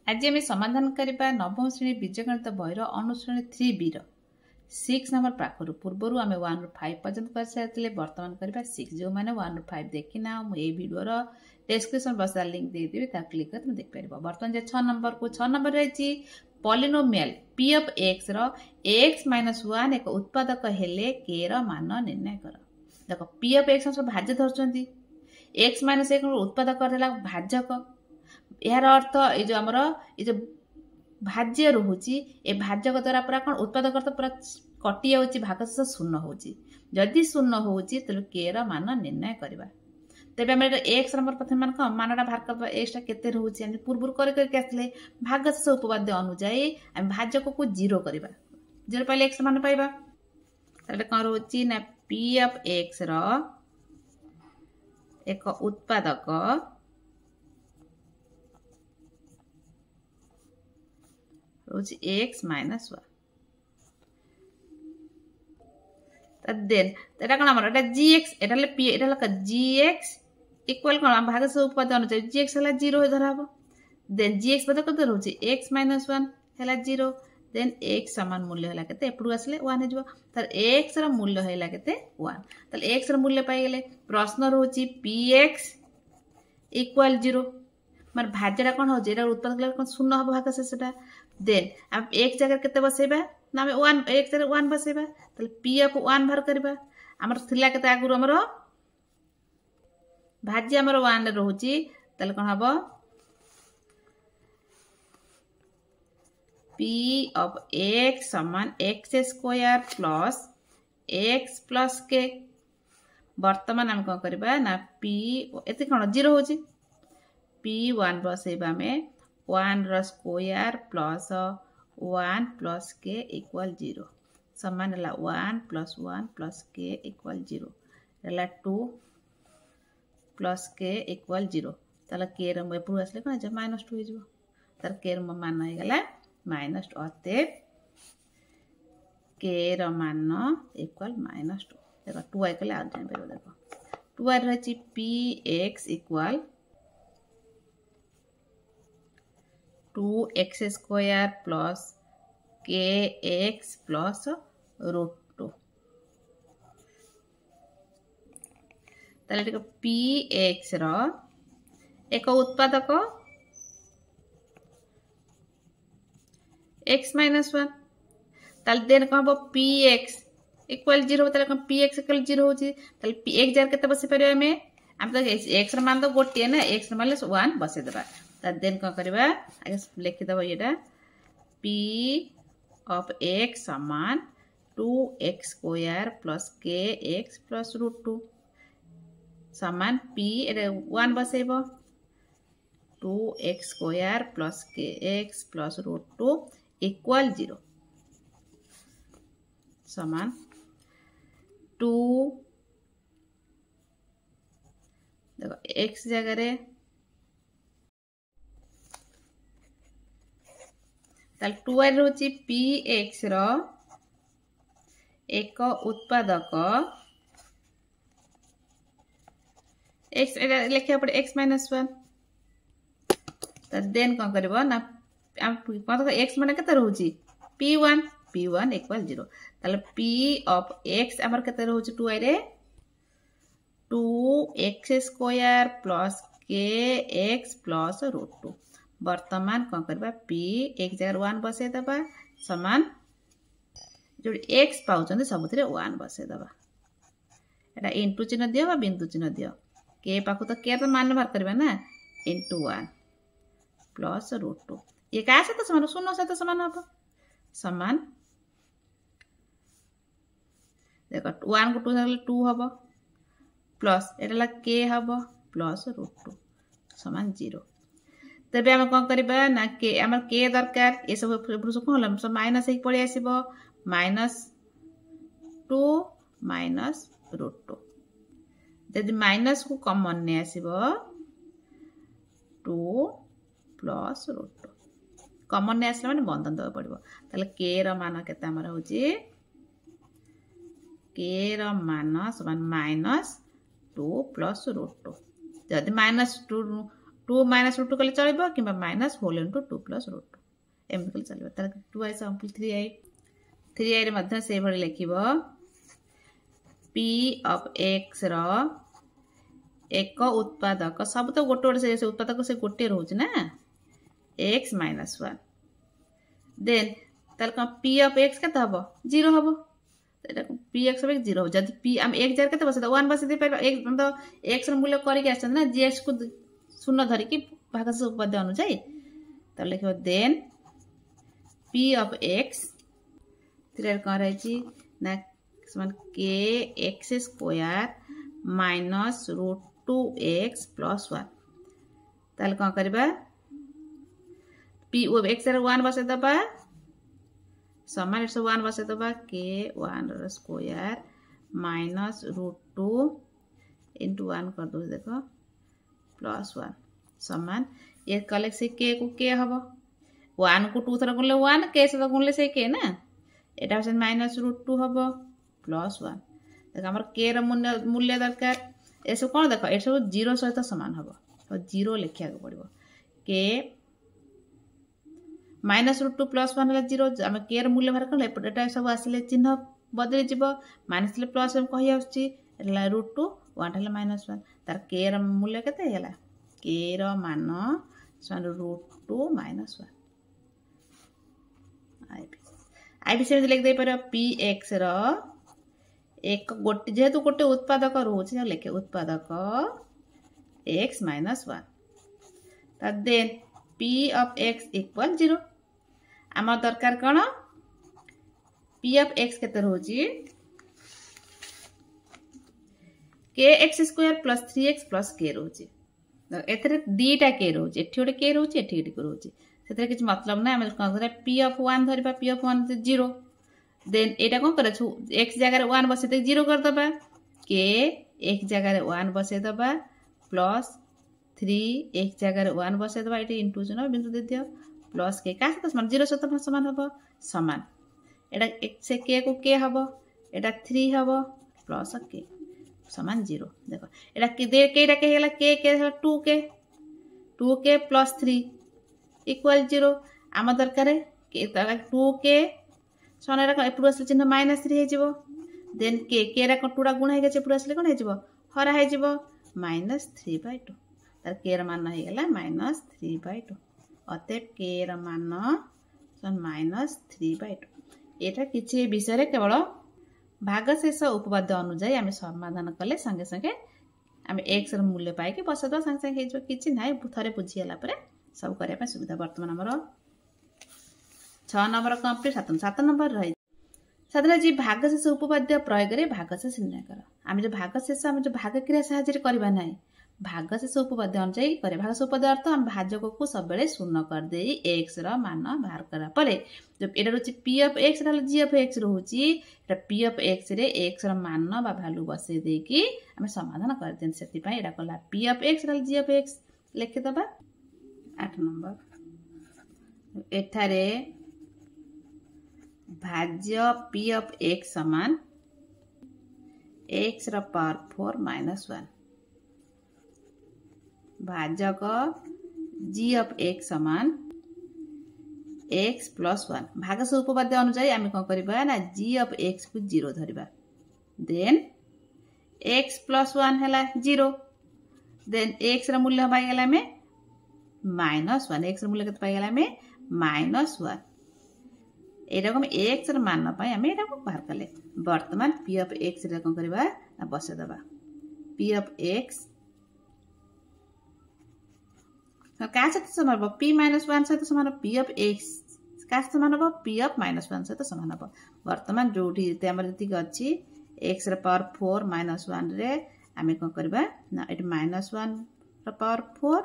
आज आम समाधान करवा नवम श्रेणी बीजगणित बहिर अनुश्रेणी 3B 6 नंबर पाखर पूर्वर आम 1 ରୁ 5 पर्यंत कर सारी बर्तमान करवा 6 जो मैंने 1 ରୁ 5 देखना मुझे भिडर डिस्क्रिप्शन बक्स लिंक देदेवी क्लिक कर तुम देखिपर बर्तमान 6 नंबर को 6 नंबर रही पॉलिनोमियल p ऑफ x रो x - 1 एक उत्पादक हेले k रो मान निर्णय कर। देख p ऑफ x सब भाज्य धरछंती x - 1 उत्पादक करला भाजक यार अर्थ ये जो हमर ये जो भाज्य रोची ए भाजक द्वारा पूरा कौन उत्पादक अर्थ पूरा कटि जाऊँगी भागशेष शून्य होची जदि शून्य होची तेल के र मान निर्णय करवा। तेज आम एक्स नंबर प्रथम मान कौन मानटा बाहर कर एक्सटा केते रोचे आम पूर्व करके भागशेष उपवाद्य अनुजाई आम भाजक को 0 करवा 0 पाइले एक्स मान पाइबा ताले कौन रोची ना p ऑफ x रो एक उत्पादक रोची x - 1 देन एटा कोन हमर एटा gx एटा ले p एटा ल gx इक्वल कोन भाग से उपपाद्य अनुसार gx हला 0 धरा हबो देन gx बद कते रोची x - 1 हला 0 देन x समान मूल्य हला केते एपडू आसले 1 हे जबो तर x रा मूल्य हला केते 1 तले x रा मूल्य पाई गेले प्रश्न रोची px इक्वल 0 मार भाज्यटा कोन हो जेरा उत्पादक ले कोन शून्य हबो भाग से सेटा देन हम एक जगह केते बसेबा ना हम 1 एक जगह 1 बसेबा तले p ऑफ 1 बाहर करबा हमर थिला केते आगुर हमर भाज्य हमर 1 रहउची तले कोन हबो p ऑफ x समान x square plus x plus k वर्तमान हम कोन करबा ना p एते कोन 0 होची p1 बसेबा में 1 रो square plus 1 plus k equal 0 समान हला 1 प्लस 1 प्लस k इक्वल 0 हला 2 प्लस k इक्वल 0 तला k रो एपरु आसले कोन जे -2 हे जबो तर k रो मान हो गेला -2 अते k रो मान इक्वल -2 देखो 2 आई केला आ जाय परबो देखो 2 आई रहची px equal 2x square plus kx plus √2 ताले देखो px रो एक उत्पादक x - 1 ताले देन कहबो px इक्वल 0 ताले कम px इक्वल 0 होची ताले px जार केते बसे परिबा में हम तो x रो मान तो गोटे ना x रो मान 1 बसे देबा देन कौन करवा आगे लिखि दबो येटा p ऑफ x समान 2x square plus kx plus √2 समान p एटा 1 बसेबो 2x square plus kx plus √2 equal 0 समान 2 देखो x जगह रे ताल 2 आई रोची px रो एक उत्पादक x लिखिया पड़े x - 1 त देन कोन करबो ना हम कोन x माने केते रहउची p1 इक्वल 0 ताले p ऑफ x हमर केते रहउची 2 आई रे 2x square plus kx plus √2 वर्तमान कौन करबा p एक जगह 1 बसे दबा समान जो x पाउचंदे सबुथिरे 1 बसे दबा एटा इनटू चिन्ह दियो बा बिंदु चिन्ह दियो k पाखु तो k तो मान बाहर करबा ना इनटू 1 प्लस √2 ये का से तो समान शून्य से तो समान हबो समान देखो 1 को 2 से 2 हबो प्लस एटा ला k हबो प्लस √2 समान 0 तबे हम कोन करबा ना के हमर के दरकार ए सब प्रूफ कोन हम सब माइनस एक पड़ी आसीबो -2 -√2 यदि माइनस को कॉमन ने आसीबो 2 प्लस √2 कॉमन ने आसला माने बंधन दबा पड़िबो ताले के रो मान केता हमर होची के रो मान समान -2 प्लस √2 जदि -2 2 माइनस √2 कले चलो कि माइनस होल इंटू 2 प्लस √2 एमती कले चलो। तार 2i सैंपल 3i 3i रे से भली लिखिबो p ऑफ x रो एक उत्पादक सब तो गोटे गोटे से उत्पादक से गोटे रोचे ना x माइनस 1 देन ताल p ऑफ x के हम 0 हम p x ऑफ x 0 जब p हम 1 जार के बस 1 बस दे पाइबा एक मतलब x रो मूल्य करी के आछन ना gx को शून्य धरि की भागश उपपाद्य अनुसार तो लिखिबो देन p ऑफ x तीर कौन रही ना समान k x square minus √2x plus 1 ताल कौन करबा p ऑफ x रे 1 बसे दबा समान 1 बसे दबा k 1 रो स्क्वायर माइनस √2 इंटू 1 कर दो देखो प्लस 1 समान ये कले से k को k हबो 1 को 2 थरा गुणले 1 k से गुणले से k ना एटा से माइनस √2 हबो प्लस 1 देख हमर k रो मूल्य दरकार एसो कोन देखो ए सब 0 सहित समान हबो तो 0 लिखिया के पड़िबो k माइनस √2 प्लस 1 हला 0 हम k रो मूल्य बाहर करले एटा सब आसिले चिन्ह बदली जिवो माइनस ले प्लस हम कहि आउची हला √2 1 हला माइनस 1 तार k रो मूल्य केते हला k रो मान √2 माइनस 1 आई भी से लिख दे पर px रो एक गोटे जेहेतु गोटे उत्पादक रोचे लिखे उत्पादक x माइनस 1 ता then p of x equal 0 आम दरकार कौन p ऑफ x केते रोची kx square plus 3x plus k रोची एथरे दीटा k रोची एठी गोटे k रोची एठी गोटे रोची सेतरे किछ मतलब ना हम कोन करे p ऑफ 1 धरिबा p ऑफ 1 0 देन एटा कोन करे छु x जगह रे 1 बसे 0 कर दबा k एक जगह रे 1 बसे दबा प्लस 3 एक जगह रे 1 बसे दबा एटी इनटू जनो बिंदु दे दियो प्लस k का साथ समान 0 साथ समान हबो समान एटा x से k को k हबो एटा 3 हबो प्लस k समान 0 देखो एटा के दे के एटा के हला k 2k प्लस 3 इक्वल 0 आम दरकार के 2k सोना रा एपुर असले चिन्ह माइनस 3 हे जिवो देन k रा टूडा गुण हे गचे पुरा असले कोन हे जिवो हरा हे जिवो -3/2 तार k रा मान हे गेला -3/2 अते k रा मान सन -3/2 एटा किछि विषय रे केवल भागशेष उपपाद्य अनुसार आमे समाधान कले संगे संगे आमे x रा मूल्य पाई के बसदो संगे संगे हे जिवो किछि नाही थरे बुझी हला परे सब करे पे सुविधा वर्तमान हमर 6 नंबर कंप्लीट 7 नंबर रही साधारण जी भागशेष उपपाद्य प्रयोग रे भागशेष निर्णय कर आम जो भागशेष आम जो भाग क्रिया साहाय्य करबा नै भागशेष उपपाद्य अनुसार करे भागशेष उपपाद्य अर्थ हम भाजक को सब बेले शून्य कर दे x रा मान बाहर करा परे जब एटा रोची p ऑफ x रा g of x रोची Etah p of x रे x रा मान बा वैल्यू बसे दे कि हम समाधान कर देन सेति पई एटा कला p ऑफ x रा g ऑफ x लिख दबा 8 नंबर एठारे भाज्य p ऑफ x समान x रा पावर 4 माइनस 1 भाजक g ऑफ x समान x प्लस 1 भागशेष उपपाद्य अनुसार आम कौन करबा ना g ऑफ x को 0 धरिबा देन x प्लस 1 हैला 0 देन x रा मूल्य पाई गेला में -1 x रा मूल्य केते पाई गेला में -1 एटा को x रा मान पाई हम एटा को बाहर कले वर्तमान p ऑफ x रे कोन करबा ना बसे दबा p ऑफ x का साथ समान हो p - 1 सहित समान p ऑफ x का समान हो p ऑफ -1 सहित समान हो वर्तमान जोठी ते हमर जति अछि x रा पावर 4 -1 रे आमे कोन करबा ना एट -1 रा पावर 4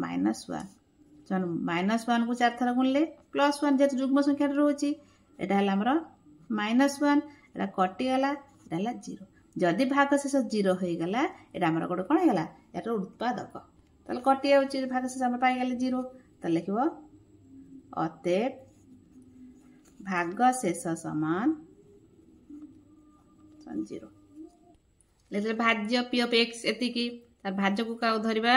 -1 जन -1 को 4 थरा गुणले +1 जे जुग्म संख्या रहउची एटा हला हमर -1 एटा कटि गला एटा हला 0 जदि भागशेष 0 होई गला एटा हमर कोड कोन हेला एटा उत्पादक तले कटि आउची भागशेष हम पाई गेले 0 त लिखबो अतएव भागशेष समान 0 लेते भाज्य p ऑफ x एति की तार भाज्य को का धरिबा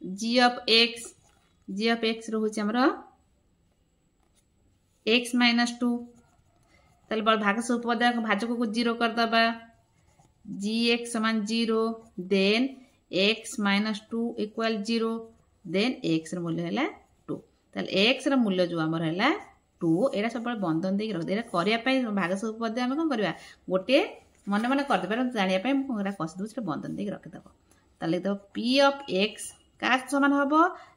जी ऑफ एक्स रोचे आमर एक्स माइनस 2 ताले भाग से उपपद भाजक को 0 करदबा जी एक्स समान 0 then x minus 2 equal 0 then x मूल्य है 2 ताले एक्स मूल्य जो आमर है 2 एटा सब बंधन देक रख दे करने भाग से उपपद आम कौन करवा गोटे मन मन करदे जानापी कषिदेव बंधन देक रखिदेव ताले लिखिदेव पी ऑफ एक्स क्या सामान हम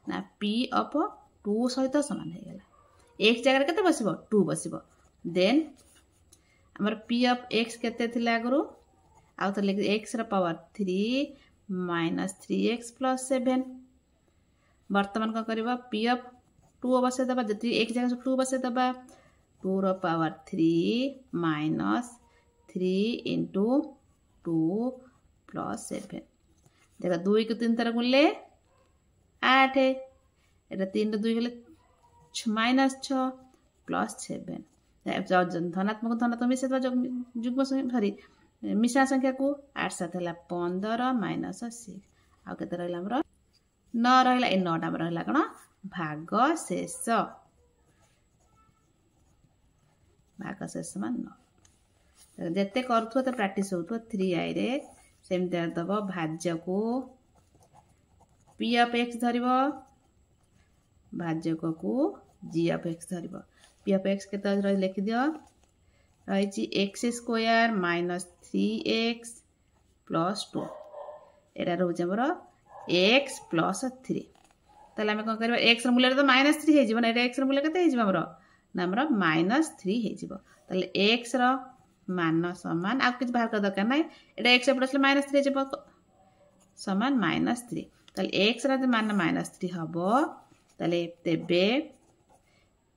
ना पी ऑफ 2 सहित सामान होगा एक्स जगह के बस 2 बस देन आमर पी ऑफ एक्स के आगु आउ तो लिख x power 3 minus 3x plus 7 बर्तमान कौन कर पी ऑफ 2 बसई दबा जी एक जगह 2 बसई दबा 2 रो पावर 3 माइनस 3 इंटू 2 प्लस 7 देख 2 को 3 तरह गुणले 8 एटा 3 2 गले माइनस 6 प्लस 7 धनात्मक धनात्मक मिसा जुग्म सरी मिसा संख्या को 8 7 है 15 माइनस 6 आउ के रहा 9 रहा ए 9 टाइम रहा कौन भाग शेष मान 9 जिते करूँ तो प्राक्ट हो 3i रे सेमती दब भाज्य को पी ऑफ एक्स धर भाज्यक को जी ऑफ एक्स धर पी ऑफ एक्स के लिखि दियो रही x square minus 3x plus 2 एटा रोचे आमर एक्स प्लस 3 ताले आम कौन कर एक्स मूल्य तो माइनस 3 हो एक्स मूल्य के माइनस 3 हो एक्स मान सामान आ कि बाहर कर दरकार ना ये एक्स एपटे माइनस 3 हो सामान माइनस 3 ताले एक्स मान माइनस 3 हम तेबे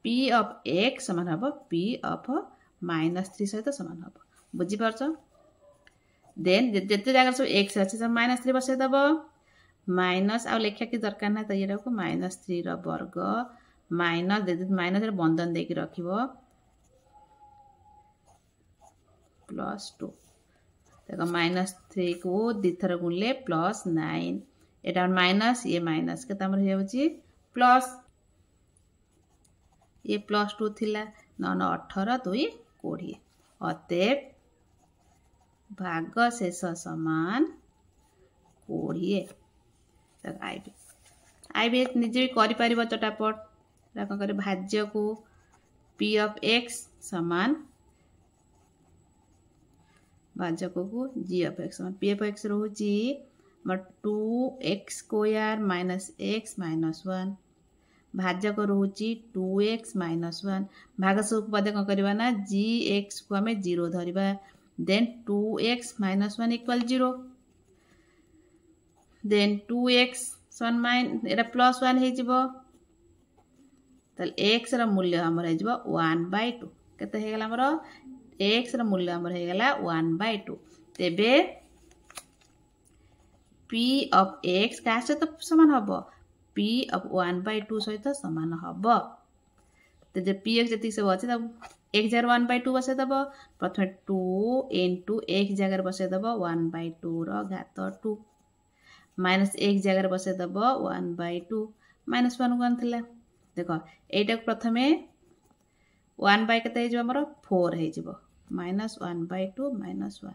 पी ऑफ एक्स सामान हम पी ऑफ माइनस 3 सहित सामान हम बुझीपार देन जिते जगह सब एक्स अच्छे सब माइनस 3 बसई दब माइनस आ लिखा कि दरकार ना तो ये माइनस 3 वर्ग माइनस माइनस बंधन देकी रख प्लस 2 देख माइनस 3 को 2 थर गुणले प्लस 9 एटा माइनस ये माइनस के प्लस ये प्लस 2 थिला 9 9 18 2 20 अतएव भाग शेष समान 20 आईबी निजे भी कर चटापट कौन कर भाज्य को पी ऑफ एक्स समान भाजक को जी ऑफ एक्स समान पी ऑफ एक्स रोची 2x square minus x minus 1 भाजक रोची 2x माइनस 1 भाग से उपपद कौन करवा ना जी एक्स को आम 0 धरवा then 2x minus 1 equal 0 then 2x सन माइन एटा प्लस 1 हो एक्स मूल्य आमर हो 1/2 केते हो गला आमर एक्स मूल्य आमर हो गला 1/2 तेबे पी ऑफ एक्स क्या सहित सामान हम पी ऑफ 1/2 सहित सामान हम तो जो पी एक्स जी सब अच्छे एक जगह 1/2 बसई दब प्रथम 2 इंटू एक जगह बसई दब 1/2 घात 2 माइनस एक जगह बसई दब 1/2 माइनस 1 1 थिला देख एटा प्रथम 1/के आमर 4 हो माइनस 1/2 माइनस 1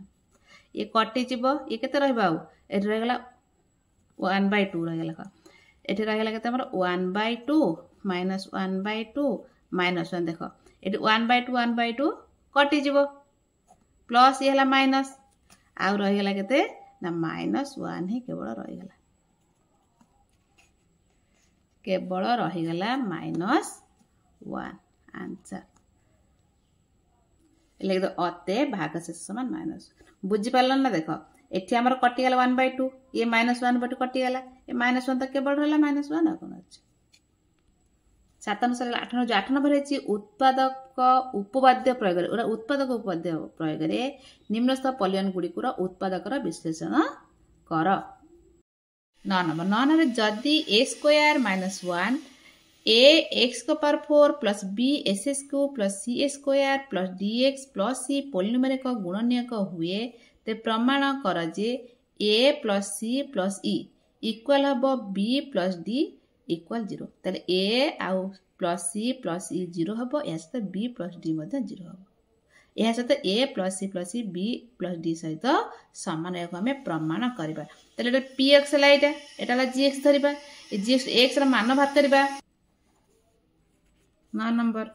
ये कटिज ये के रहीगला 1/2 रहीगला ये रहीगला के 1/2 माइनस 1/2 माइनस 1 देख ये 1/2 1/2 कटिज प्लस ये माइनस आउ रहीगला के ना माइनस 1 ही केवल रहीगला केवल रहीगला माइनस 1 आंसर लिख दो अते भाग शेष समान माइनस बुझीपार ना देख एटी आमर कटिगला 1/2 ये माइनस 1/2 कटिगला ये माइनस 1 तो केवल रहा माइनस 1 कौन अच्छे 7 अनुसार 8 नंबर है उत्पादक उपवाद्य प्रयोग उत्पादक उपवाद्य प्रयोग निम्नस्थ पॉलीगन गुड़िकर उत्पादकर विश्लेषण कर 9 नंबर जदि A square minus 1 A X को power 4 plus B S S को plus C A square plus D X plus C polynomial गुणनीयक हुए ते प्रमाण कर जे A plus C plus E equal हम बी प्लस डी इक्वाल 0 ताले ए आउ प्लस सी प्लस ई 0 हम या सहित बी प्लस डी 0 हम या सहित A plus C B plus D सहित समान या आम प्रमाण करवा ताले पी एक्स है यहाँ जी एक्स धरवा जी एक्स मान बाहर करवा 9 नंबर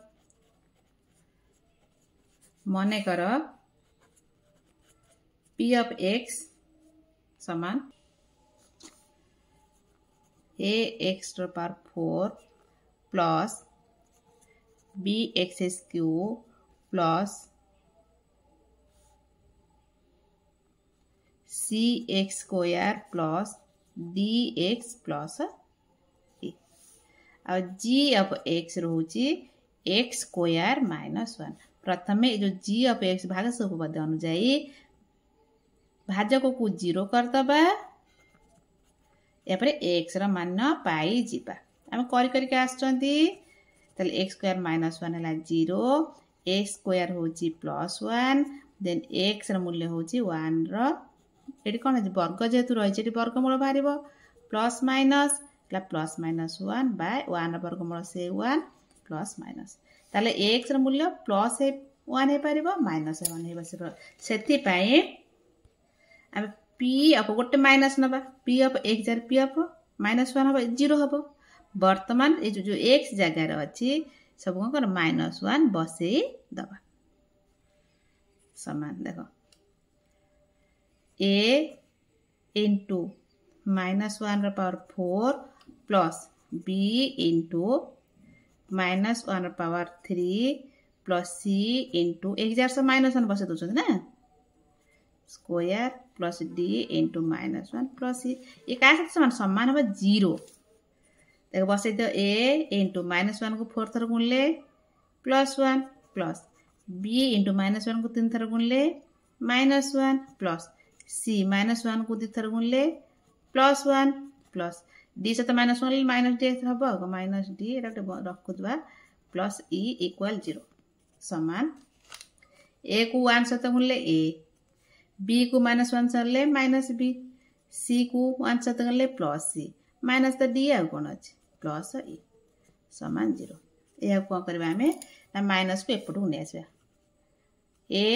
मने कर पी ऑफ एक्स समान A X power 4 plus B X cube plus C X square plus D X plus A आ जी ऑफ एक्स रोची एक्स स्क्वायर -1 प्रथम जो जी ऑफ एक्स भाग उपपाद्य अनुजाई भाजक को 0 करदबा यापर एक्स मान पाई जीवा आम कर एक्स स्क्वायर -1 है 0 एक्स स्क्वायर हूँ +1 देन एक्स मूल्य हूँ 1 ये कौन है वर्ग जेहेतु रही वर्गमूल बाहर प्लस माइनस +-1 बाय 1 वर्गमूल से 1 प्लस माइनस ताले एक्स मूल्य प्लस 1 हो पार -1 हो आम पी अफ गोटे माइनस नवा P of x jar P of -1 हम 0 हम बर्तमान ये जो एक्स जगार अच्छी सब कौन -1 बसई दबा समान देख A into -1 power 4 plus B into -1 power 3 plus C into X जार सब -1 बसई दौरान ना square plus D into -1 plus C ये क्या समान समान हम 0 देख बसई दो ए इंटू -1 को 4 थर गुणले +1 प्लस बी इंटू -1 को 3 थर गुणले -1 प्लस सी -1 को 2 थर गुणले +1 प्लस डी सहित -1 माइनस डी हम minus D रखुवा plus E equal 0 समान ए को 1 सहित गुणले ए बी को -1 सरले माइनस बी सी को 1 सहित गले प्लस सी माइनस तो डी आ कौन अच्छे प्लस ई समान 0 यह कौन करवा आम माइनस को एपटू नहीं आसवा ए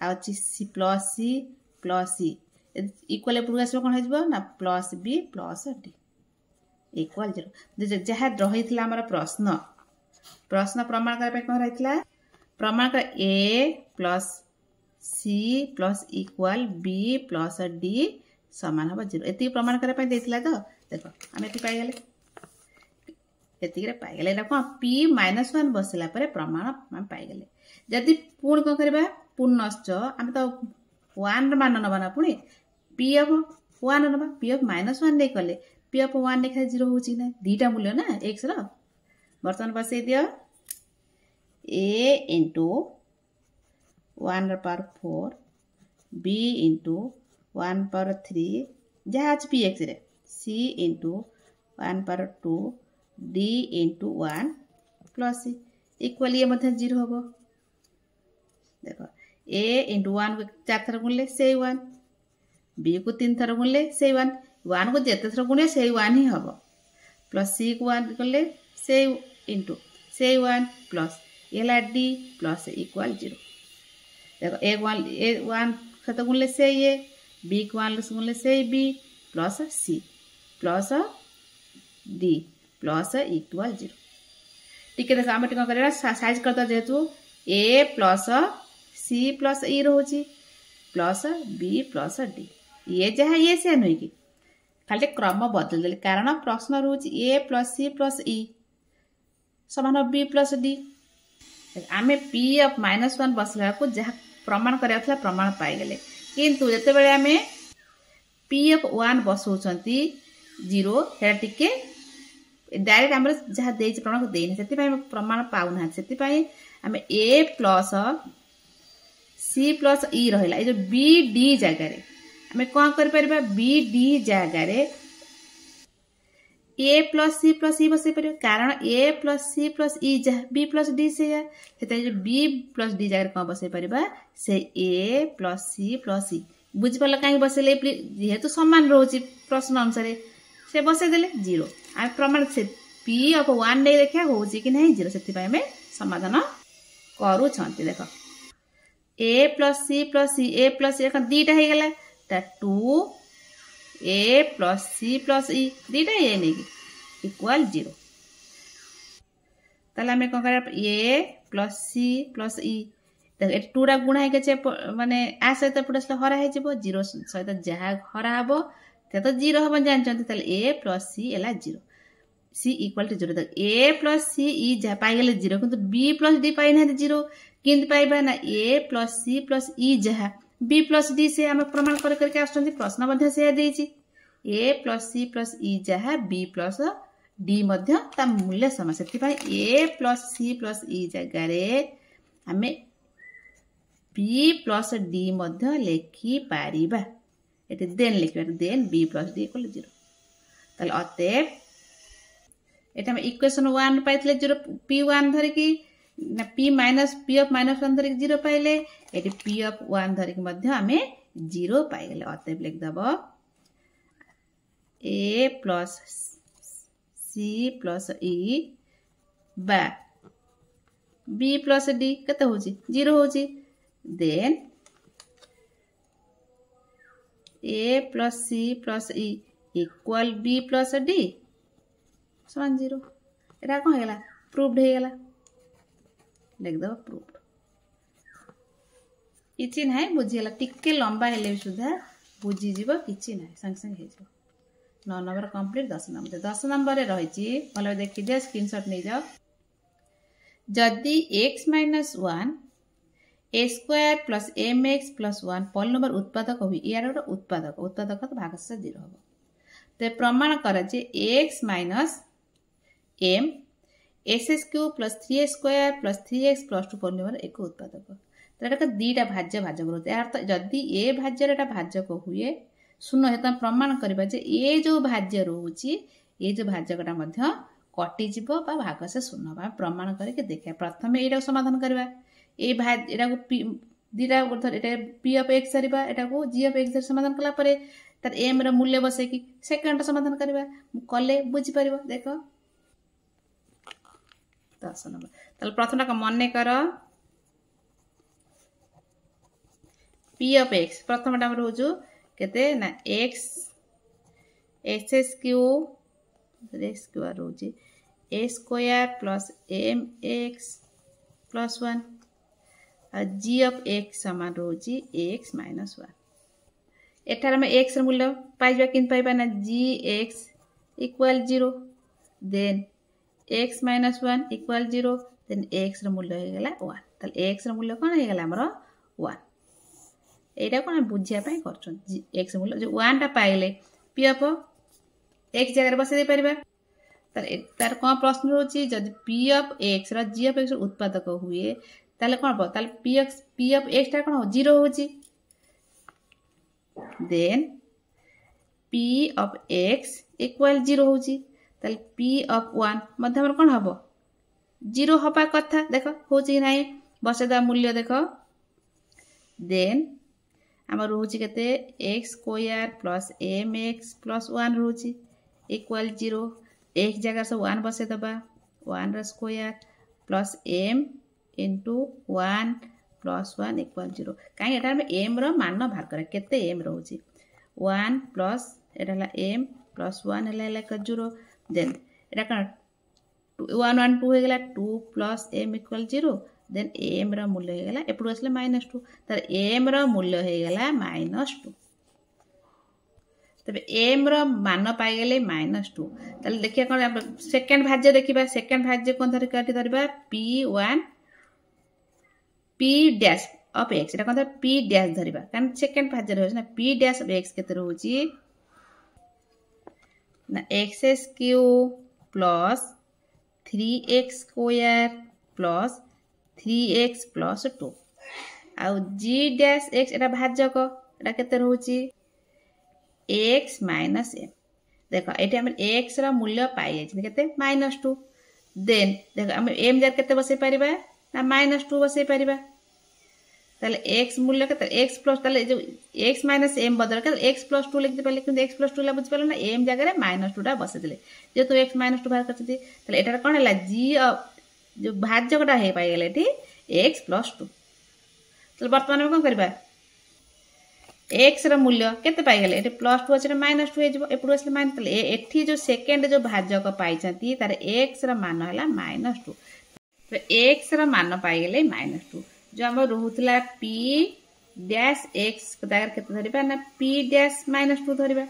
आछि सी प्लस सी इक्वल एपटू आस कौन हो plus B plus D equal 0 जहाँ रही आमर प्रश्न प्रमाण करने कौन रही प्रमाण कर A plus C plus equal B plus D समान हम 0 ये प्रमाण करने तो देख आम ये पाइगले ये पाइगले कौन पी -1 बसला प्रमाण आम पाइगले जदि पुणी कौन करवा पुनश्च आम तो 1 मान नवा ना पुणी पी ऑफ 1 नवा पी ऑफ -1 नहीं कले पी ऑफ 1 लिखा 0 हो ना दीटा मूल्य ना एक्स बर्तमान बसई दियो A into 1 power 4 B into 1 power 3 जहाँ आज पी एक्स रे C into 1 power 2 D into 1 plus C equal ये 0 हम देख ए इंटू 1 को 4 थर गुणले से 1 बी को 3 थर गुणले से 1 को जिते थर गुणे से 1 ही हम प्लस सी को 1 गले से इंटू से 1 प्लस ये डी प्लस इक्वल 0 देखो ए 1 सहित गुणले से ये बी को 1 गुणले से B plus C plus D plus equal 0 टिके देख आम कौन कर साइज करता जेहेतु A plus C plus E रोची प्लस बी प्लस डी ये जहाँ ये से नुह कि खाली क्रम बदल देली कारण प्रश्न रोची ए प्लस सी प्लस ई समान बी प्लस डी आम पी ऑफ -1 बसला को जहाँ प्रमाण करा प्रमाण पाईगले किंतु जिते बड़े आम पी ऑफ 1 बसौंती 0 है टिके डायरेक्ट आम जहाँ दे प्रमाण को देनी से प्रमाण पाऊना से आम ए प्लस सी प्लस ई रहा ये बी डी जगार आम कौन कर बी डी जगार ए प्लस सी प्लस ई बसई पार कारण ए प्लस सी प्लस ई जहाँ बी प्लस डी से बी प्लस डी जगह कौन बसई पार से ए प्लस सी प्लस ई बुझिपार कहीं बसैले जेहेतु सामान रोचे प्रश्न अनुसार से बसईदे 0 आम प्रमाण से पी ऑफ 1 नहीं देखा हो कि नहीं 0 से आम समाधान करुँच देख ए प्लस सी दीटा हो गला 2 ए प्लस सी प्लस ई दीटा ए नहीं इक्वाल 0 ताले आम कौन कर ए प्लस सी प्लस ई देख 2 टा गुणा हो माने आ सहित पुट हरा हो 0 सहित जहाँ हरा हम तो 0 हम जानते ए प्लस सी है 0 सी इक्वाल टू 0 देख ए प्लस सी ई जहाँ पाइगले 0 किंतु बी प्लस डी पाई ना 0 किंतु पाइबा ना ए प्लस सी प्लस ई जहाँ बी प्लस डी से आम प्रमाण करके आसुँच प्रश्न से देती ए प्लस सी प्लस ई जहाँ बी प्लस डी मूल्य समान से ए प्लस सी प्लस ई जगार आम बी प्लस डी लिखिपर ये देन लिखा then B plus D equal 0 ताले अतएव ये इक्वेशन 1 पाई 0 p1 धरिकी ना p ऑफ -1 धरिक 0 पाइले ये p ऑफ 1 धरिक आम 0 पाइगले अतएव लिखिदेव ए प्लस सी प्लस ई बा बी प्लस डी केते होची 0 होची then A plus C plus E equal B plus D समान 0 एटा कौन होगा प्रूव्ड होगा लिखदेव प्रूव्ड किसी ना बुझीगला टिके लंबा हेले भी सुधा बुझीज कि ना संगे संगे हो 9 नंबर कंप्लीट 10 नंबर रही भले देखी दिया स्क्रीनशॉट नहीं जाओ जदि x - 1 A square plus M x plus 1 polynomial उत्पादक हुई यार गोटे उत्पादक तो भागशेष 0 हम तो प्रमाण कर x minus M S Q plus 3 square plus 3x plus 2 polynomial एक उत्पादक तो यहाँ दीटा भाज्य भाजक रोचे यार तो जदि ए भाज्य भाजक हुए शून्य है तो प्रमाण करवा ये जो भाज्य रोचे ये जो भाजकटा कटिज भागशेष शून्य प्रमाण करके देखा प्रथम यहाँ समाधान करवा ये दीटा पी ऑफ एक्स धरवा यहाँ जी ऑफ एक्स समाधान कलापर तार एम रूल्य बसैकी सेकेंड समाधान करवा कले बुझीपर देख 10 नंबर ताल प्रथम टा मन कर पी ऑफ एक्स प्रथम टा रोजु केते ना एक्स एक्स क्यू रोचे A square plus M x plus 1 G of X समान रोचे एक्स माइनस 1 एठार आम एक्स मूल्य पाइबा कि पाइबा ना G X equal 0 then x minus 1 equal 0 then x मूल्य होगा 1 ताले एक्स मूल्य कौन होगा आमर 1 यहाँ कौन बुझापी कर एक्स मूल्य जो 1 टा पाइले पी ऑफ एक्स जगह बसई पार तार कौन प्रश्न रोचे जब P of x G of x उत्पादक हुए ताले कौन हम ताले पी ऑफ एक्स टा कौन 0 होची then P of x equal 0 होची ताले पी ऑफ 1 मध्य कौन हम 0 हवा कथा देख होची ना बसईदा मूल्य देख देन आम रोचे के x square plus M x plus 1 रोचे इक्वल 0 एक जगह से 1 बसईदबा 1 square plus M into 1 plus 1 equal 0 कहीं एम मान बाहर कर एम रोचे 1 प्लस एटा एम प्लस 1 है 0 देन एटा कौन 1 1 2 होगा 2 plus M equal 0 then M मूल्य होगा एपटू आसले -2 तार एम मूल्य होगा -2 तबे एम मान पाइगले -2 ताले देखिए कौन सेकेंड भाज्य देखा सेकेंड भाज्य कौन धरवा p1 p dash of x एटा कौन p डैश धरवा कारण सेकेंड भाज्य रही ना p डैश ऑफ एक्स केते रोची ना x Q plus 3x square plus 3x plus 2 आउ g डैश एक्स एटा भाजक एटा केते रोची एक्स माइनस एम देख ये आम एक्स मूल्य पाई जाते -2 देन देख आम एम जार के बसई पार ना -2 बसई पार ताले x मूल्य के x प्लस ताले जो x माइनस m बदल के x प्लस 2 लिखि पाले कि x प्लस 2 ला बुझ पाले ना m जगह रे -2 टा बसे दिले जे तो x -2 बाहर करथि ताले एटा कोन हला g जो भाज्यकटा हे पाई गेले एठी x प्लस 2 ताले वर्तमान में कोन करबा x रा मूल्य केते पाई गेले एठी प्लस 2 अछि -2 हे जबो एपुर असले माइन ताले एठी जो सेकंड जो भाज्यक पाई छथि तारे x रा मान हला -2 तो x रा मान पाई गेले -2 जो हम रहउतला p डैश x दागर केते धरिबा ना p डैश -2 धरिबा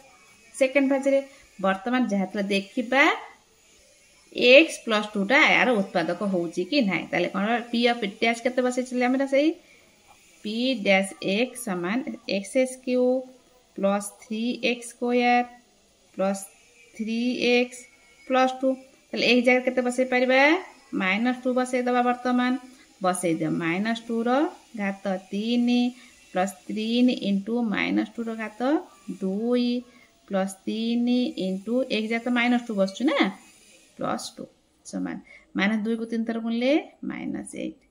सेकंड भाज रे वर्तमान जहातला देखिबा x प्लस 2 टा यार उत्पादक होउची कि नाही ताले कोन p ऑफ डैश केते बसे छिले हमरा सही p डैश x समान x³ plus 3x square plus 3x plus 2 ताले एक जगह केते बसे परिबा -2 बसे दबा वर्तमान बसे दे -2 रो घात 3 प्लस 3 इंटू -2 रो घात 2 प्लस 3 इंटू एक जगह -2 बसछु ना प्लस 2 समान -2 को 3 थर गुणले -8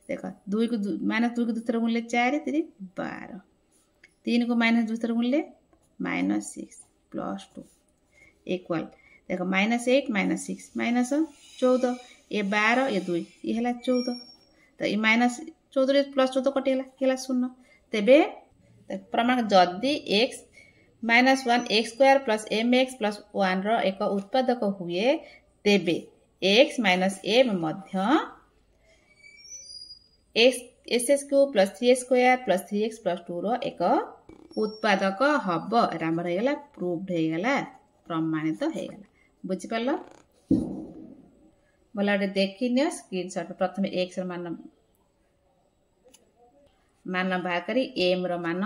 देखो 2 को -2 को 2 थर गुणले 4 3 12 3 को -2 थर गुणले -6 प्लस 2 इक्वल देखो -8 -6 -14 ये 12 ये 2 ये हला 14 तो ये -14 रे प्लस 14 कटि हला 0 तेबे प्रमाण जदी x -1 x square plus mx plus 1 रो एक उत्पादक हुए तेबे x - m मध्य s³ plus 3x square plus 3x plus 2 रो एक उत्पादक हब एरा हमर हे गेला प्रूव्ड हे गेला प्रमाणित हे गेला बुझि परलो बोला देखिनियो स्क्रीनशॉट प्रथम x रो मान बाहर करी m रो मान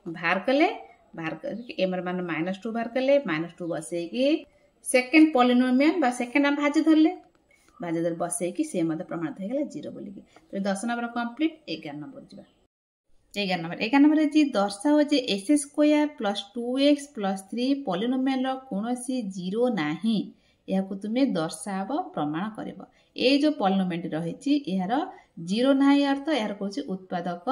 बाहर कले बाहर करी m रो मान -2 बाहर कले -2 बसे की सेकंड पॉलिनोमियल बा सेकंड हम भाजी धर बसे की से मते प्रमाणित हे गेला 0 बोली की तो 10 नंबर कंप्लीट 11 नंबर जिबा 11 नंबर जी दर्शाओ जे s² plus 2x plus 3 polynomial रो कोनोसी 0 नाही याकु तुमे दर्शाव प्रमाण करबो ए जो पॉलिनोमियल रहिछि यार 0 नाही अर्थ यार कोछि उत्पादक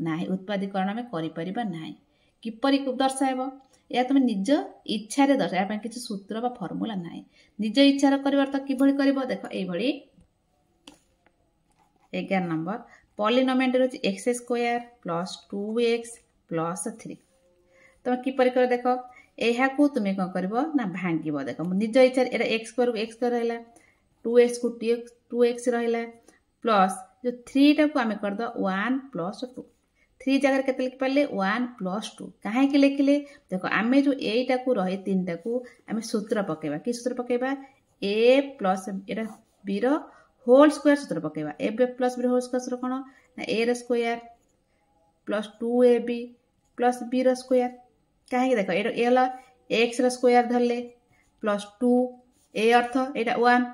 नाही उत्पादीकरण में करि परिबा नाही किपरि दर्शाइबो या तुमे निज इच्छा रे दर्शा या किछि सूत्र बा फार्मूला नाही निज इच्छा रे करबो अर्थ किभଳି करबो देखो ए भଳି 11 नंबर पॉलिनोमियल रहिछि x² प्लस 2x प्लस 3 तुम किपरि कर देखो एहा को तुमे कोन करबो ना भांगिबो देखो निज इच्छा एरा x स्क्वायर को x स्क्वायर रहला 2x को 2x रहला प्लस जो 3 टा को हमें कर दो 1 प्लस 2 3 जगह केते लिख पाले 1 प्लस 2 काहे के लिखले देखो आमे जो एटा को रहे 3 टा को हमें सूत्र पकेबा की सूत्र पकेबा a प्लस एटा b रो होल स्क्वायर सूत्र पकेबा a प्लस b रो होल स्क्वायर सूत्र कोन ना a रो square plus 2ab plus b रो स्क्वायर काहे देखो एटा एला x रो स्क्वायर धरले प्लस 2 a अर्थ एटा 1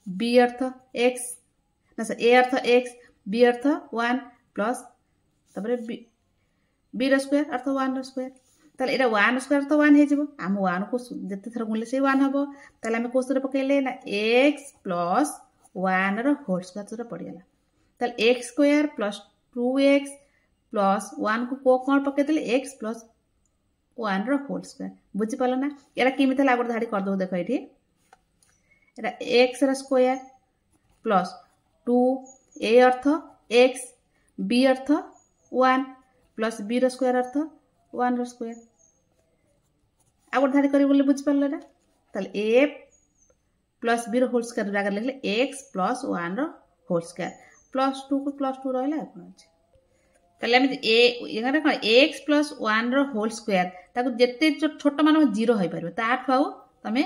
b अर्थ x ना सर a अर्थ x b अर्थ 1 प्लस तबरे b रो स्क्वायर अर्थ 1 रो स्क्वायर ताले एटा 1 स्क्वायर तो 1 हे जबो हम 1 को जते थर गुणले से 1 हबो ताले हम कोसरे पकेले ना x प्लस 1 रो होल स्क्वायर तो पड़ गेला ताले x square plus 2x plus 1 को कोन पके देले x प्लस 1 रो होल स्क्वायर बुझि पालो ना एरा किमि थला आगो धाडी कर दो देखो एठी एरा x रो स्क्वायर प्लस 2 a अर्थ x b अर्थ 1 प्लस b रो स्क्वायर अर्थ 1 रो स्क्वायर आगो धाडी करी बोले बुझि पालो ना ताले a प्लस b रो होल स्क्वायर जागा लिखले x प्लस 1 रो होल स्क्वायर प्लस 2 को प्लस 2 रहला अपन अछि ताले हम ए एगारे कोन x प्लस 1 रो होल स्क्वायर ताको जत्ते छोट मान 0 होई परबे ताठ आउ तमे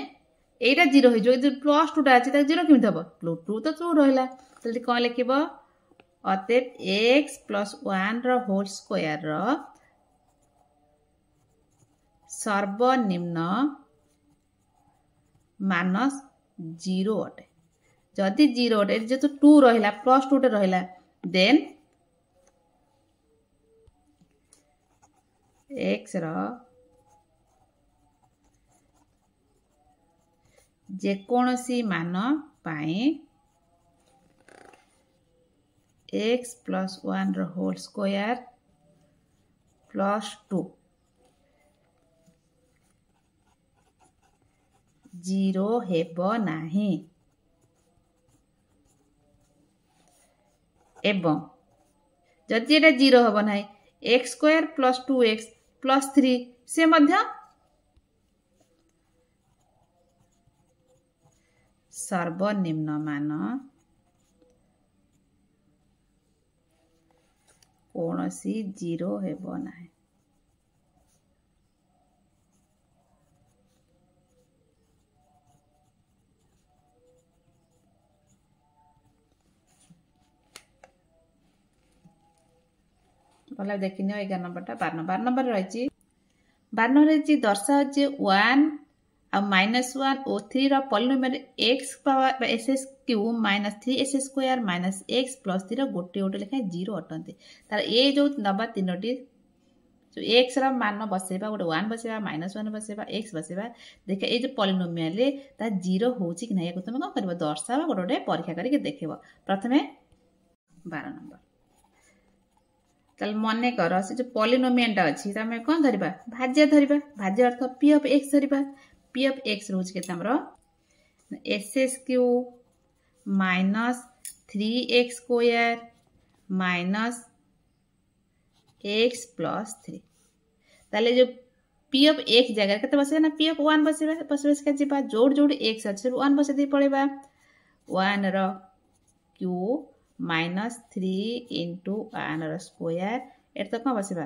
एटा 0 होई जो प्लस 2 टा अछि ता 0 किमि थबो प्लस 2 तो 2 रहला तले कोन लिखिबो अतएव x प्लस 1 रो होल स्क्वायर रो सर्वनिम्न माइनस 0 अटे जदि 0 अटे जे तो 2 रहला प्लस 2 टे रहला देन x रो जे कोनोसी मान पाए x plus 1 whole square plus 2 zero हेबो नाही एवं जदि एटा जीरो हेबो नाही x square plus 2x plus 3 से मध्य सर्वनिम्न मान कौनसी जीरो हेबो नाही भले देखिन 11 नंबर 12 नंबर रही 12 नंबर दर्शा जे 1 आ -1 और 3 रो पॉलिनोमियल x पावर एस क्यू माइनस 3 एस स्क्वायर माइनस x प्लस 3 गोटे गोटे लेखा जीरो अटंती तार ए जो नबा तीनोटी जो x रा मान बसेबा गोटे 1 बसेबा -1 बसेबा x बसेबा देखा ए जो पॉलिनोमियल ता जीरो होची कि नै या तुम कोन करबो दर्शाबा गोटे गोटे परीक्षा करके देखिबो प्रथमे 12 नंबर ताल मने कर से जो पॉलिनोमियल अछि तमे कोन धरिबा भाज्य धरिबा भाज्य अर्थ p of x धरिबा p of x रोज के हमरो एस क्यू minus 3x square minus x plus 3 ताले जो p ऑफ x जगह केते बसेबा ना p ऑफ 1 बसेबा के जिबा जोड़ जोड़ x अछि 1 बसे दे पड़ेबा 1 रो q माइनस 3 इंटू 1 रो स्क्वायर एत तो कोन बसेबा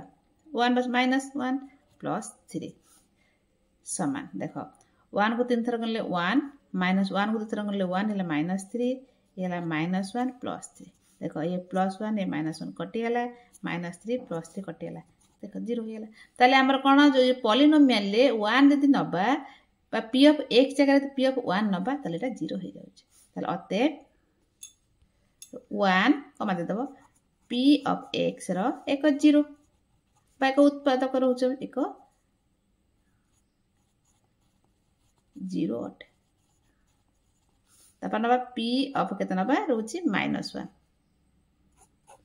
1 बस माइनस 1 प्लस 3 समान देखो 1 को 3 थर गले 1 माइनस 1 को 2 थर गले 1 हेला माइनस 3 हेला माइनस 1 प्लस 3 देखो ये प्लस 1 ये माइनस 1 कटि गेला माइनस 3 प्लस 3 कटि गेला देखो 0 हो गेला ताले हमर कोन जो पॉलिनोमियल ले 1 यदि नबा बा p ऑफ x जगह p ऑफ 1 नबा ताले एटा 0 हो जाउछ ताले अते 1 कमा दे दबो p ऑफ x रो एक 0 बा एक उत्पादक रहउछ एक 0 8 तापर नबा p ऑफ केते नबा रहउछ -1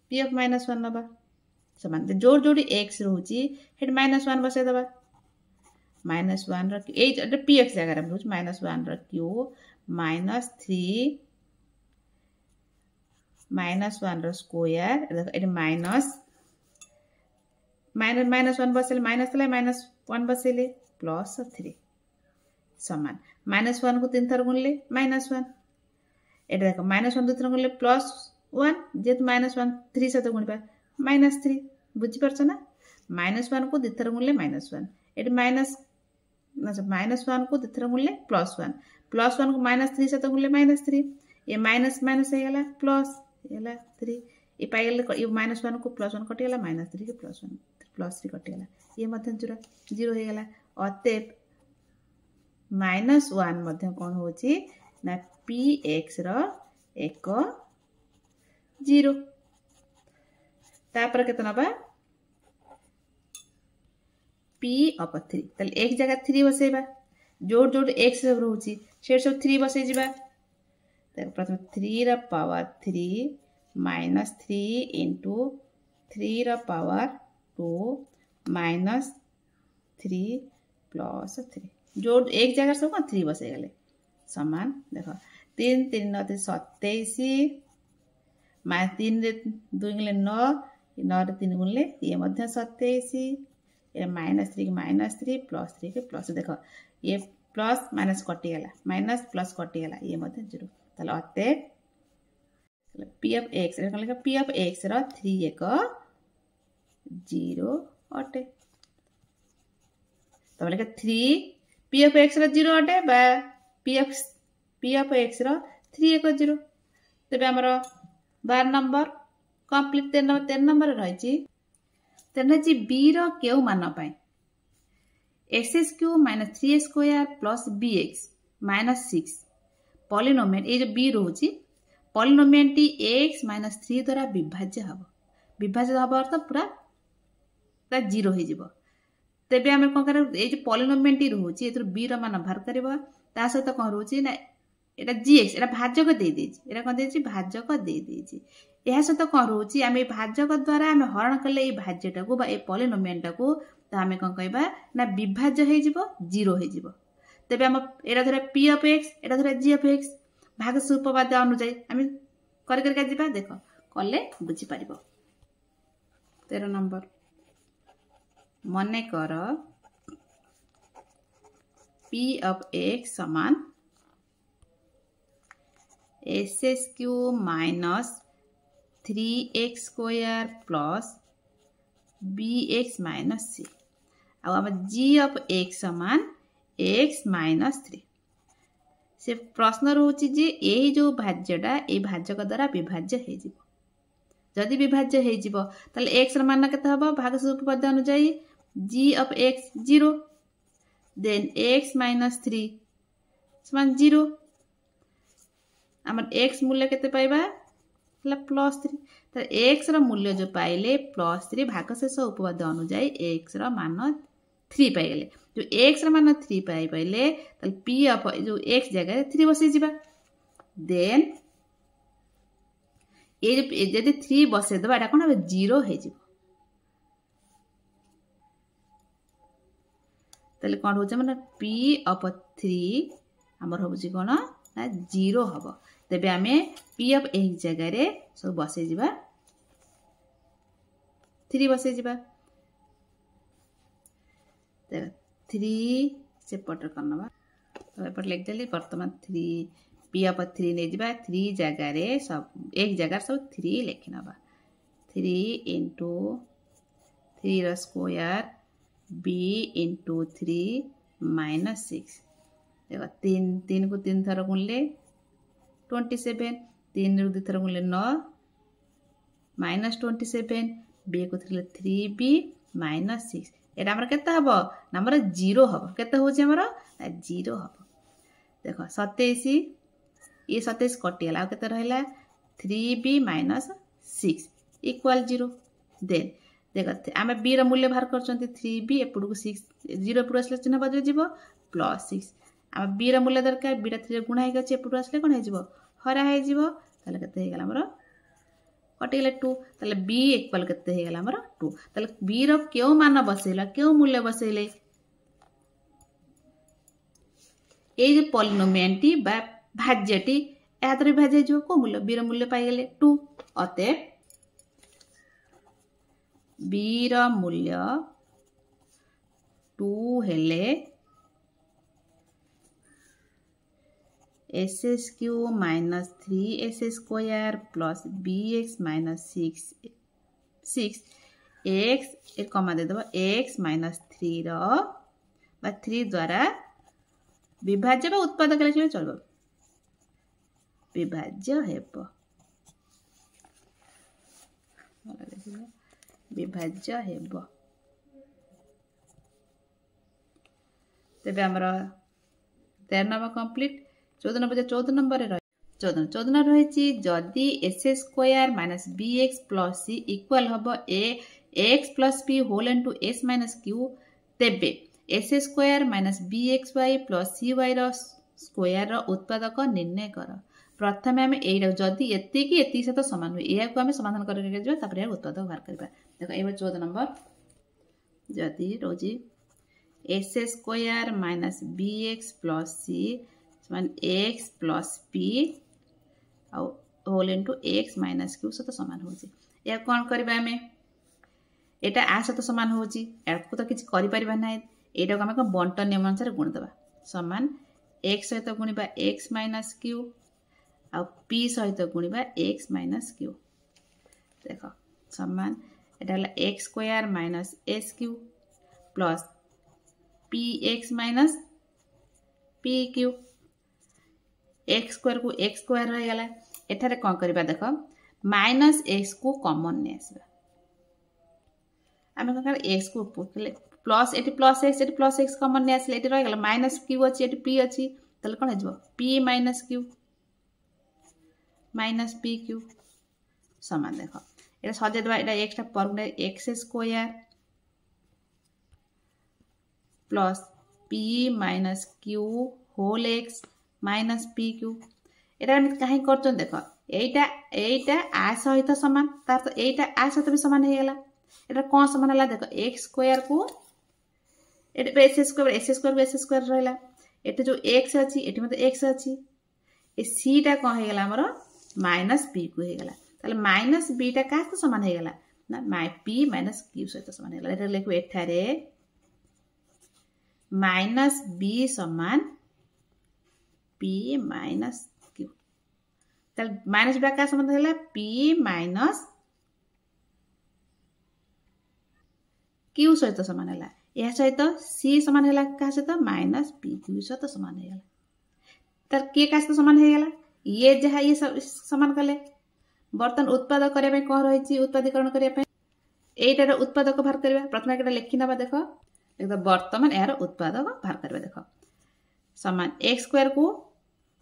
p ऑफ -1 नबा समान जोड़ जोड़ी x रहउछ हेड -1 बसे दबा -1 रो ए p x जगह रहउछ -1 रो q -3 -1 रो स्क्वायर एट -1 बसेले -1 बसेले प्लस 3 समान -1 को 3 थर गुणले -1 एटा देखो -1 2 थर गुणले +1 जेत -1 3 सहित गुणबा -3 बुझी परछ ना -1 को 2 थर गुणले -1 एट -1 को 2 थर गुणले +1 +1 को -3 सहित गुणले -3 ये माइनस माइनस हे गेला प्लस हेला 3 ये पाई गेले ये -1 को +1 कटि गेला -3 के +1 +3 कटि गेला ये मध्य 0 हे गेला अते -1 मध्य कोन होची ना px रो एक 0 तापर केतना बा p ऑफ 3 तले एक जगह 3 बसेबा जोड़ जोड़ x सब रहउची से सब 3 बसे जिबा त प्रथम 3 रा पावर 3 -3 इंटू 3 रा पावर 2 -3 प्लस 3 जोड़ एक जगह सब 3 बसे गले समान देखो 3 3 9 27 -3 रे 2 गले 9 9 रे 3 गुणले ये मध्य 27 ये -3 के -3 +3 के प्लस देखो ये प्लस माइनस कटि गेला माइनस प्लस कटि गेला ये मध्य 0 ताले अते p ऑफ x रे कहले p ऑफ x रो 3 एक 0 अटे तबले के 3 p ऑफ x रो 0 अटे बा p ऑफ x रो 3 एक 0 तबे हमरो 12 नंबर कंप्लीट 13 नंबर रहिची तेना जी b रो केउ मान पाए X cube minus 3 square plus bx minus 6 polynomial ये जो b रहउची पॉलिनोमियल टी x माइनस 3 द्वारा विभाज्य हबो अर्थ पूरा 0 हो जिवो तेबे हम कोन कर ए जो पॉलिनोमियल टी रहउची एतर b रो मान बाहर करबा ता सहित कोन रहउची ना এটা gx এটা ভাজক দেই ଦେଇଛି এটা কোন ଦେଇଛି ভাজক দেই ଦେଇଛି ଏହା ସହିତ କଣ ରହୁଛି ଆମେ ଭାଜକ ଦ୍ୱାରା ଆମେ ହରଣ କଲେ এই ଭାଜ୍ୟଟାକୁ ବା এই ପଲିନୋମିଆଲଟାକୁ ତ ଆମେ କଣ କହିବା ନା ବିଭାଜ୍ୟ ହେଇଯିବ 0 ହେଇଯିବ ତେବେ ଆମ ଏଟା ଧର p of x ଏଟା ଧର g of x ଭାଗଶ ଉପପାଦ୍ୟ ଅନୁଯାୟୀ ଆମେ କରି କରି ଯିବା ଦେଖ କଲେ ବୁଝିପାରିବ 13 नंबर मने कर p of x समान ssq minus 3x square plus bx minus c आउ g of x समान x minus 3 से प्रश्न रोची जे यही जो भाज्यटा ए भाजक द्वारा विभाज्य हो जिवो जदि विभाज्य हो जिवो ताले x र मान केते हबो भागश उपपाद्य अनुसार g of x 0 then x minus 3 समान 0 हमर x मूल्य केते पाइबा हला +3 त x र मूल्य जो पाइले +3 भागशेष उपपाद्य अनुसार x र मान 3 पाइ गेले जो x र मान 3 पाइ पाइले त p of जो x जगह 3 बसै जिबा देन ए जदि 3 बसै दबा एटा कोन 0 हे जिवो तले कोन होचे माने p of 3 हमर होची कोन ना 0 हबो तबे हमें p of x जगह रे सब बसै जिबा 3 बसै जिबा 3 से पटर करनबा तो एपर लिख देली वर्तमान 3 p of 3 ने जिबा 3 जगह रे सब एक जगह सब 3 लिखनबा 3 into 3 रा स्क्वायर b into 3 minus 6 देखो 3 को 3 थर गुणले 27 3 रो 2 थर गुणले 9 minus 27 b को थरले 3b minus 6 एटा हमर केते हबो नंबर 0 हबो केते होचे हमर 0 हबो देखो 27 ये 27 कटियाला आ केते रहला 3b minus 6 equal 0 देन देखो आमे b रो मूल्य बाहर करचंती 3b एपुडू 6 0 एपुडू असले चिन्ह बदल जिवो +6 आमे b रो मूल्य दरकार b टा 3 रे गुणा हे गछ एपुडू असले कोन हे जिवो हरा हे जिवो ताले केते हे गेला हमर कटि गेले 2 ताले b इक्वल केते हे गेला हमर 2 ताले b रो केउ मान बसैला केउ मूल्य बसैले ए जे पॉलिनोमियलटी बा भाज्यटी एहातरे भाज्य जो को मूल्य b रो मूल्य पाइ गेले 2 अते b रो मूल्य 2 हेले ssq minus 3s square plus bx minus 6 x एक कमा दे दबा x minus 3 रो बा 3 द्वारा विभाज्य बा उत्पादक लिखले चलबो विभाज्य हेबो विभाज्य हेबो तबे हमरा 13 नंबर कंप्लीट 14 नंबर रे 14 रही जदि S square minus bx plus c equal हबो x plus p whole into s minus q तेबे S square minus bxy plus cy रो स्क्वायर रो उत्पादक निर्णय कर प्रथमे हम एटा जदि एति की एति सहित समान होय एया को हम समाधान करके जेबा तापर या उत्पादक बाहर करबा देखो एबे 14 नंबर जदि रोजी S square minus bx plus c समान x plus p whole into x minus q सहित समान होची या कोन करबा हमें एटा आ सहित समान होची याको तो किछ करि परिबा नै एटा को हम बंटन नियम अनुसार गुण देबा समान x सहित गुणिबा x माइनस q आ p सहित गुणिबा x माइनस q देखो समान एटा हला x square minus sq plus px minus pq x square को x स्क्वायर रह गला एठारे कोन करबा देखो माइनस x को कॉमन ने आसीबा हम कोन x को प्लस एटी प्लस x कॉमन ने आसले एटी रह गला माइनस q अछि एटी p अछि तले कोन हेजबो p minus q minus pq समान देखो एटा सजे दबा एटा x टा formula x square plus p minus q whole x minus P Q एटा कहीं कर देख एटा एटा आ सहित सामान तार तो एटा आ सहित भी सामान हो गला एटा कौन सामान है देख एक्स स्क्वायर को एस स्क्वायर रहा एटे जो एक्स अच्छी एटी मतलब एक्स अच्छी ए सीटा कौन हो गला हमर माइनस पी को हो गला ताले माइनस बीटा का तो सामान हो गला ना पी माइनस क्यू सहित सामान हो गला एटा लिखो एठारे माइनस बी समान पी माइनस क्यू ताले माइनस बीटा का सामान होला पी माइनस क्यू सहित सामान होला यह सहित सी समान है क्या सहित माइनस पी क्यू सहित सामान हो तार किए का सहित सामान हो ये जहाँ ये सामान कले बर्तन उत्पादक करने कौन रही उत्पादीकरण करने यहीटार उत्पादक बाहर करवा प्रथम एक लिखि ना देख एकदम बर्तमान यार उत्पादक बाहर करवा देख सामान एक्स स्क्वायर को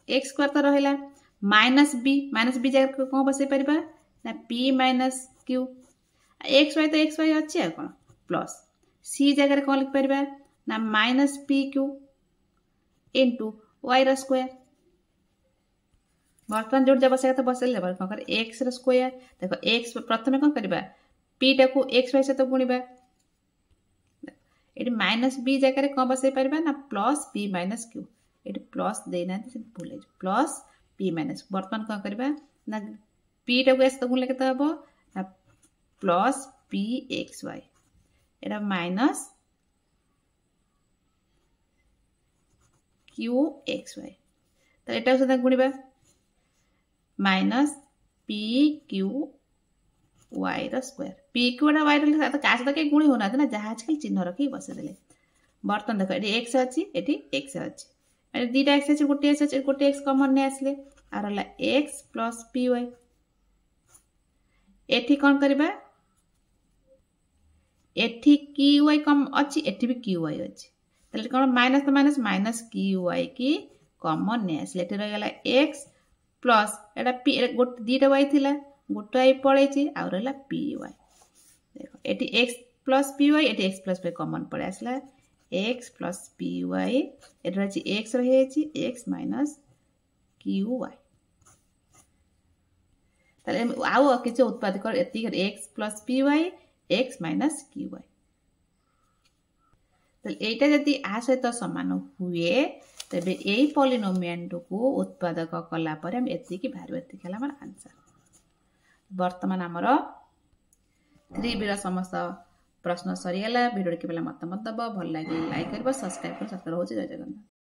एक्स स्क्वायर तो रहा माइनस बी जगह कौन बसई पार ना P minus Q x Y अच्छी कौन प्लस सी जगह कौन लिखिपर ना minus P Q into Y square बर्तमान जो बसैया तो बसैले कौन कर एक्स स्क्वायर देख एक्स प्रथम कौन करवा पीटा को एक्स वाई सहित गुणवा ये माइनस बी जगह कौन बसई पार ना प्लस पी माइनस क्यू ये प्लस देना भूल प्लस पी माइनस बर्तमान कौन करवा ना पीटा को सहित गुणले के हम ना प्लस पी एक्स वाई एटा माइनस क्यू एक्स वाई तो एटा सहित गुणवा minus P Q Y square P Q Y तो क्या सहित कहीं गुणी होना ना जहाँ खाली चिन्ह रखी बसईदे बर्तन देख ये एक्स अच्छी ये एक्स अच्छी दीटा एक्स अच्छे गोटे एक्स कमन नहीं आसले आर है एक्स प्लस पी वाई एठी कौन करवा एठी क्यू वाई कम अच्छी एठी भी क्यू वाई अच्छी ताले कौन माइनस तो माइनस माइनस क्यू वाई की कमन नहीं आसले एठी रह एक्स प्लस एटा पी गोटे दीटा वाई थिला गोटे वाई पड़े आउ रहा पी वाई देख ये एक्स प्लस पी वाई ये एक्स प्लस पी कमन पड़े आसला एक्स प्लस पी वाई ये रही एक्स रही एक्स माइनस क्यू वाई आउ किसी उत्पादक x plus P Y x minus Q Y तो यदि आ सहित सामान हुए तेबे यही पॉलिनोमियल को उत्पादक कलापर हम एतिकी बाहर एतिक है आंसर वर्तमान आमर 3B र समस्त प्रश्न सरीगला वीडियो देखिए मतामत दब भल लगे लाइक कर सब्सक्राइब कर जय जगन्नाथ।